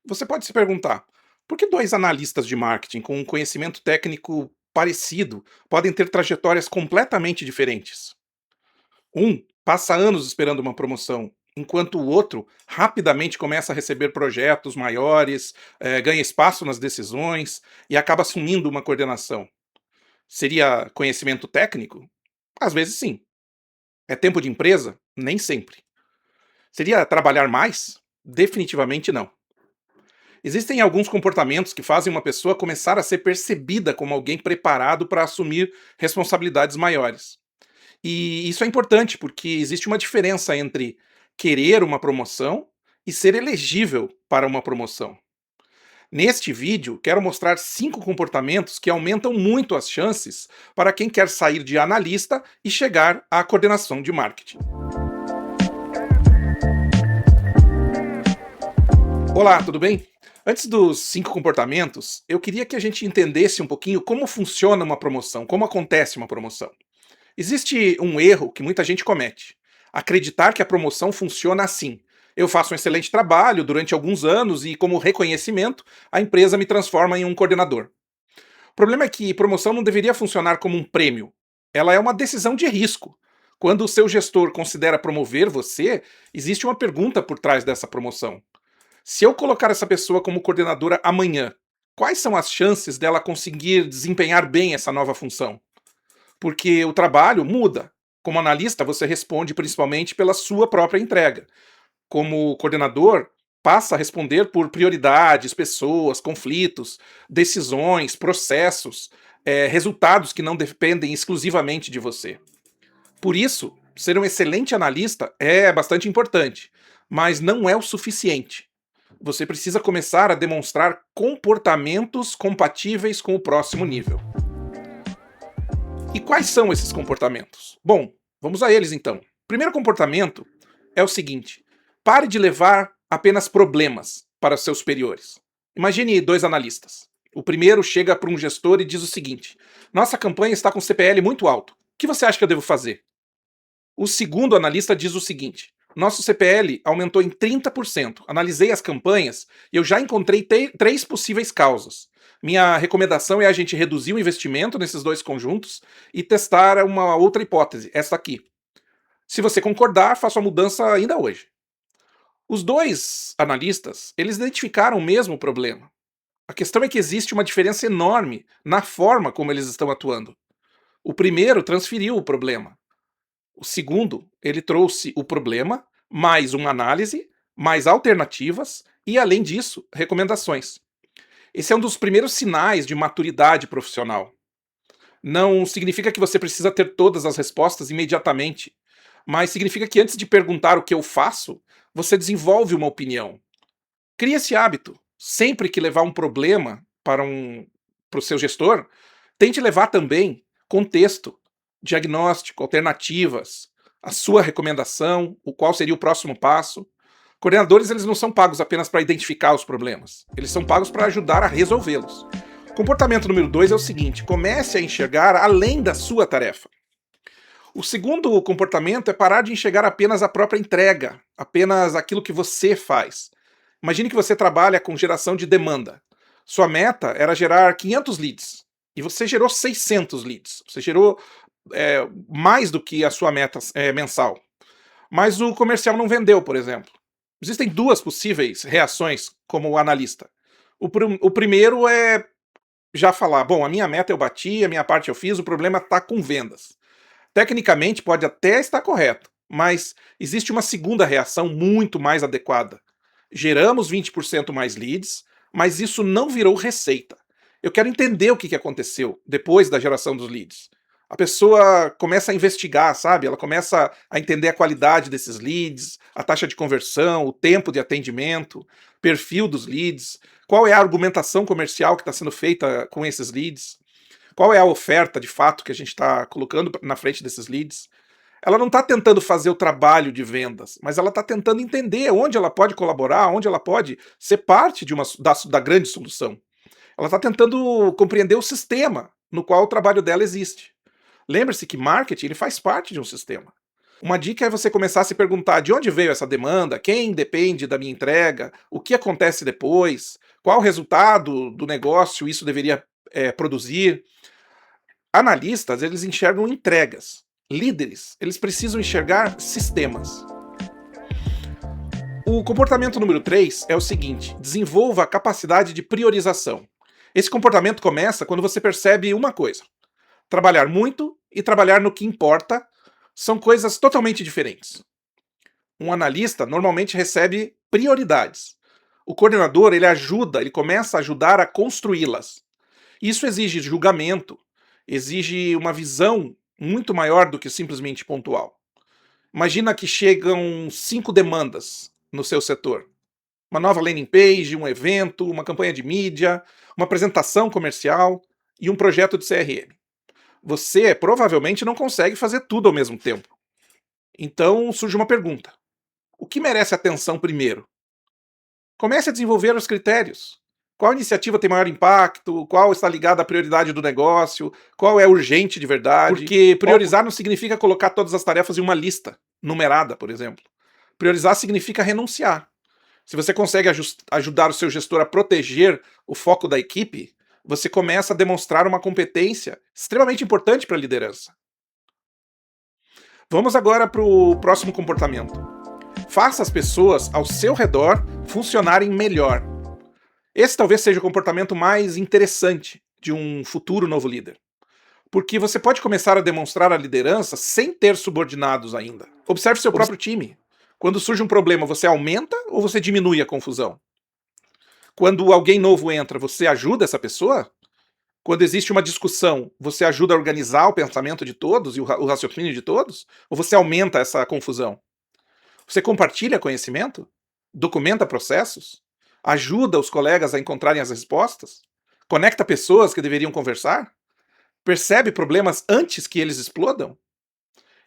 Você pode se perguntar: por que dois analistas de marketing com um conhecimento técnico parecido podem ter trajetórias completamente diferentes? Um passa anos esperando uma promoção, enquanto o outro rapidamente começa a receber projetos maiores, ganha espaço nas decisões e acaba assumindo uma coordenação. Seria conhecimento técnico? Às vezes sim. É tempo de empresa? Nem sempre. Seria trabalhar mais? Definitivamente não. Existem alguns comportamentos que fazem uma pessoa começar a ser percebida como alguém preparado para assumir responsabilidades maiores. E isso é importante porque existe uma diferença entre querer uma promoção e ser elegível para uma promoção. Neste vídeo, quero mostrar 5 comportamentos que aumentam muito as chances para quem quer sair de analista e chegar à coordenação de marketing. Olá, tudo bem? Antes dos 5 comportamentos, eu queria que a gente entendesse um pouquinho como funciona uma promoção, como acontece uma promoção. Existe um erro que muita gente comete: acreditar que a promoção funciona assim. Eu faço um excelente trabalho durante alguns anos e, como reconhecimento, a empresa me transforma em um coordenador. O problema é que promoção não deveria funcionar como um prêmio. Ela é uma decisão de risco. Quando o seu gestor considera promover você, existe uma pergunta por trás dessa promoção. Se eu colocar essa pessoa como coordenadora amanhã, quais são as chances dela conseguir desempenhar bem essa nova função? Porque o trabalho muda. Como analista, você responde principalmente pela sua própria entrega. Como coordenador, passa a responder por prioridades, pessoas, conflitos, decisões, processos, resultados que não dependem exclusivamente de você. Por isso, ser um excelente analista é bastante importante, mas não é o suficiente. Você precisa começar a demonstrar comportamentos compatíveis com o próximo nível. E quais são esses comportamentos? Bom, vamos a eles então. O primeiro comportamento é o seguinte: pare de levar apenas problemas para seus superiores. Imagine dois analistas. O primeiro chega para um gestor e diz o seguinte: nossa campanha está com CPL muito alto. O que você acha que eu devo fazer? O segundo analista diz o seguinte: nosso CPL aumentou em 30%. Analisei as campanhas e eu já encontrei 3 possíveis causas. Minha recomendação é a gente reduzir o investimento nesses dois conjuntos e testar uma outra hipótese, essa aqui. Se você concordar, faça a mudança ainda hoje. Os dois analistas, eles identificaram o mesmo problema. A questão é que existe uma diferença enorme na forma como eles estão atuando. O primeiro transferiu o problema. O segundo, ele trouxe o problema, mais uma análise, mais alternativas e, além disso, recomendações. Esse é um dos primeiros sinais de maturidade profissional. Não significa que você precisa ter todas as respostas imediatamente, mas significa que antes de perguntar o que eu faço, você desenvolve uma opinião. Crie esse hábito. Sempre que levar um problema para o seu gestor, tente levar também contexto, diagnóstico, alternativas, a sua recomendação, o qual seria o próximo passo. Coordenadores, eles não são pagos apenas para identificar os problemas, eles são pagos para ajudar a resolvê-los. Comportamento número 2 é o seguinte: comece a enxergar além da sua tarefa. O segundo comportamento é parar de enxergar apenas a própria entrega, apenas aquilo que você faz. Imagine que você trabalha com geração de demanda. Sua meta era gerar 500 leads e você gerou 600 leads. Você gerou mais do que a sua meta mensal. Mas o comercial não vendeu, por exemplo. Existem duas possíveis reações como analista. O primeiro é já falar: bom, a minha meta eu bati, a minha parte eu fiz, o problema está com vendas. Tecnicamente pode até estar correto, mas existe uma segunda reação muito mais adequada. Geramos 20% mais leads, mas isso não virou receita. Eu quero entender o que aconteceu depois da geração dos leads. A pessoa começa a investigar, sabe? Ela começa a entender a qualidade desses leads, a taxa de conversão, o tempo de atendimento, perfil dos leads, qual é a argumentação comercial que está sendo feita com esses leads, qual é a oferta de fato que a gente está colocando na frente desses leads. Ela não está tentando fazer o trabalho de vendas, mas ela está tentando entender onde ela pode colaborar, onde ela pode ser parte da grande solução. Ela está tentando compreender o sistema no qual o trabalho dela existe. Lembre-se que marketing ele faz parte de um sistema. Uma dica é você começar a se perguntar de onde veio essa demanda, quem depende da minha entrega, o que acontece depois, qual o resultado do negócio isso deveria produzir. Analistas, eles enxergam entregas. Líderes, eles precisam enxergar sistemas. O comportamento número 3 é o seguinte: desenvolva a capacidade de priorização. Esse comportamento começa quando você percebe uma coisa: trabalhar muito e trabalhar no que importa são coisas totalmente diferentes. Um analista normalmente recebe prioridades. O coordenador, ele começa a ajudar a construí-las. Isso exige julgamento, exige uma visão muito maior do que simplesmente pontual. Imagina que chegam 5 demandas no seu setor. Uma nova landing page, um evento, uma campanha de mídia, uma apresentação comercial e um projeto de CRM. Você provavelmente não consegue fazer tudo ao mesmo tempo. Então surge uma pergunta: o que merece atenção primeiro? Comece a desenvolver os critérios. Qual iniciativa tem maior impacto? Qual está ligada à prioridade do negócio? Qual é urgente de verdade? Porque priorizar não significa colocar todas as tarefas em uma lista, numerada, por exemplo. Priorizar significa renunciar. Se você consegue ajudar o seu gestor a proteger o foco da equipe, você começa a demonstrar uma competência extremamente importante para a liderança. Vamos agora para o próximo comportamento. Faça as pessoas ao seu redor funcionarem melhor. Esse talvez seja o comportamento mais interessante de um futuro novo líder. Porque você pode começar a demonstrar a liderança sem ter subordinados ainda. Observe seu próprio time. Quando surge um problema, você aumenta ou você diminui a confusão? Quando alguém novo entra, você ajuda essa pessoa? Quando existe uma discussão, você ajuda a organizar o pensamento de todos e o raciocínio de todos? Ou você aumenta essa confusão? Você compartilha conhecimento? Documenta processos? Ajuda os colegas a encontrarem as respostas? Conecta pessoas que deveriam conversar? Percebe problemas antes que eles explodam?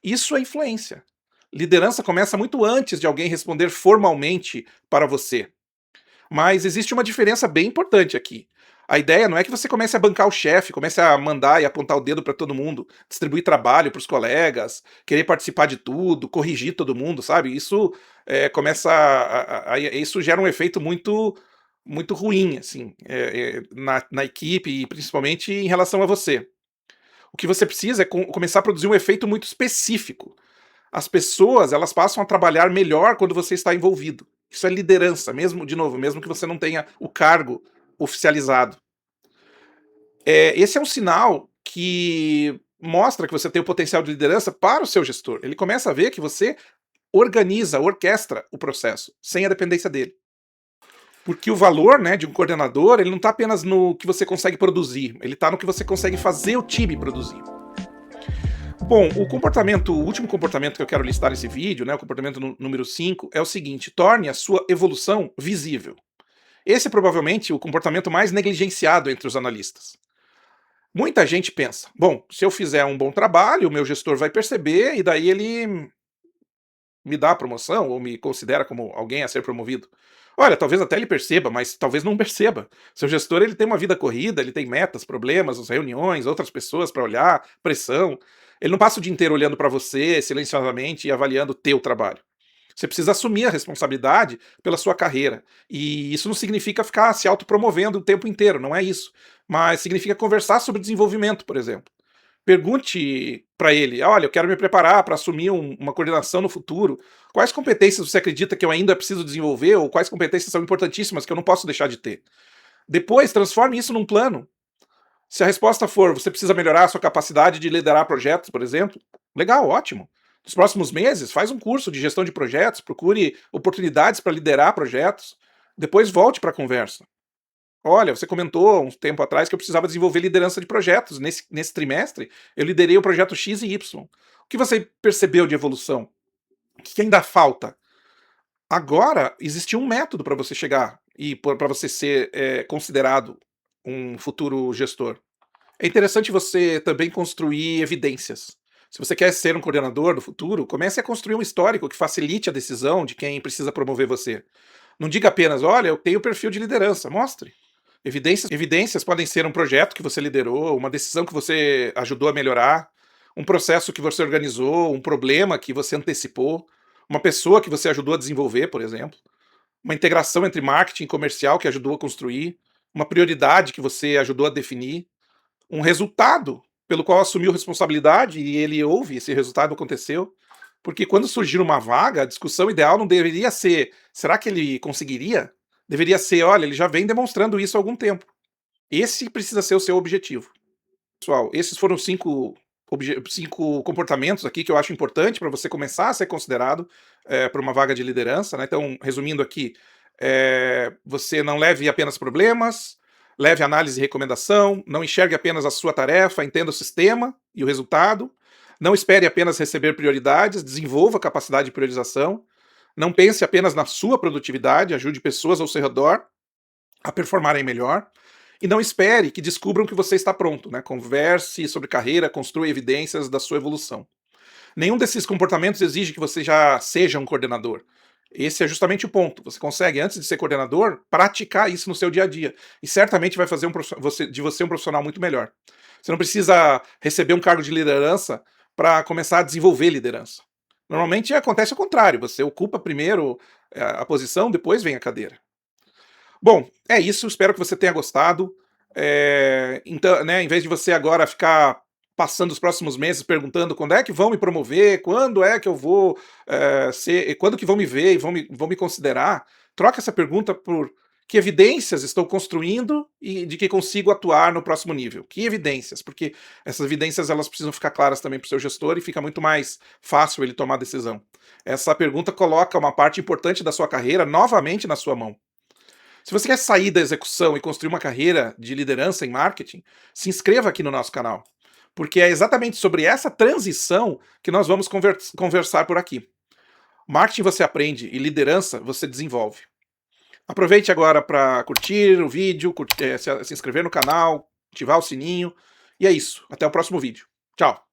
Isso é influência. Liderança começa muito antes de alguém responder formalmente para você. Mas existe uma diferença bem importante aqui. A ideia não é que você comece a bancar o chefe, comece a mandar e apontar o dedo para todo mundo, distribuir trabalho para os colegas, querer participar de tudo, corrigir todo mundo, sabe? Isso isso gera um efeito muito ruim, assim, na equipe e principalmente em relação a você. O que você precisa é começar a produzir um efeito muito específico. As pessoas, elas passam a trabalhar melhor quando você está envolvido. Isso é liderança, mesmo, de novo, mesmo que você não tenha o cargo oficializado. Esse é um sinal que mostra que você tem o potencial de liderança para o seu gestor. Ele começa a ver que você organiza, orquestra o processo, sem a dependência dele. Porque o valor, né, de um coordenador, ele não está apenas no que você consegue produzir, ele está no que você consegue fazer o time produzir. Bom, o último comportamento que eu quero listar nesse vídeo, né, o comportamento número 5, é o seguinte: torne a sua evolução visível. Esse é provavelmente o comportamento mais negligenciado entre os analistas. Muita gente pensa, bom, se eu fizer um bom trabalho, o meu gestor vai perceber e daí ele me dá a promoção ou me considera como alguém a ser promovido. Olha, talvez até ele perceba, mas talvez não perceba. Seu gestor, ele tem uma vida corrida, ele tem metas, problemas, as reuniões, outras pessoas para olhar, pressão. Ele não passa o dia inteiro olhando para você silenciosamente e avaliando o teu trabalho. Você precisa assumir a responsabilidade pela sua carreira. E isso não significa ficar se autopromovendo o tempo inteiro, não é isso. Mas significa conversar sobre desenvolvimento, por exemplo. Pergunte para ele: olha, eu quero me preparar para assumir uma coordenação no futuro. Quais competências você acredita que eu ainda preciso desenvolver ou quais competências são importantíssimas que eu não posso deixar de ter? Depois, transforme isso num plano. Se a resposta for: você precisa melhorar a sua capacidade de liderar projetos, por exemplo, legal, ótimo. Nos próximos meses, faz um curso de gestão de projetos, procure oportunidades para liderar projetos. Depois volte para a conversa. Olha, você comentou um tempo atrás que eu precisava desenvolver liderança de projetos. Nesse trimestre, eu liderei o projeto X e Y. O que você percebeu de evolução? O que ainda falta? Agora, existe um método para você chegar e para você ser considerado um futuro gestor. É interessante você também construir evidências. Se você quer ser um coordenador no futuro, comece a construir um histórico que facilite a decisão de quem precisa promover você. Não diga apenas: olha, eu tenho perfil de liderança. Mostre. Evidências podem ser um projeto que você liderou, uma decisão que você ajudou a melhorar, um processo que você organizou, um problema que você antecipou, uma pessoa que você ajudou a desenvolver, por exemplo, uma integração entre marketing e comercial que ajudou a construir, uma prioridade que você ajudou a definir, um resultado pelo qual assumiu responsabilidade e ele ouve, esse resultado aconteceu. Porque quando surgir uma vaga, a discussão ideal não deveria ser: será que ele conseguiria? Deveria ser: olha, ele já vem demonstrando isso há algum tempo. Esse precisa ser o seu objetivo. Pessoal, esses foram 5 comportamentos aqui que eu acho importante para você começar a ser considerado para uma vaga de liderança, né? Então, resumindo aqui, você não leve apenas problemas, leve análise e recomendação, não enxergue apenas a sua tarefa, entenda o sistema e o resultado, não espere apenas receber prioridades, desenvolva a capacidade de priorização, não pense apenas na sua produtividade, ajude pessoas ao seu redor a performarem melhor. E não espere que descubram que você está pronto, né? Converse sobre carreira, construa evidências da sua evolução. Nenhum desses comportamentos exige que você já seja um coordenador. Esse é justamente o ponto. Você consegue, antes de ser coordenador, praticar isso no seu dia a dia. E certamente vai fazer de você um profissional muito melhor. Você não precisa receber um cargo de liderança para começar a desenvolver liderança. Normalmente acontece o contrário. Você ocupa primeiro a posição, depois vem a cadeira. Bom, é isso, espero que você tenha gostado. Então, né, em vez de você agora ficar passando os próximos meses perguntando quando é que vão me promover, quando é que eu vou quando que vão me ver e vão me considerar, troca essa pergunta por que evidências estou construindo e de que consigo atuar no próximo nível. Que evidências? Porque essas evidências elas precisam ficar claras também para o seu gestor e fica muito mais fácil ele tomar a decisão. Essa pergunta coloca uma parte importante da sua carreira novamente na sua mão. Se você quer sair da execução e construir uma carreira de liderança em marketing, se inscreva aqui no nosso canal, porque é exatamente sobre essa transição que nós vamos conversar por aqui. Marketing você aprende e liderança você desenvolve. Aproveite agora para curtir o vídeo, se inscrever no canal, ativar o sininho. E é isso. Até o próximo vídeo. Tchau!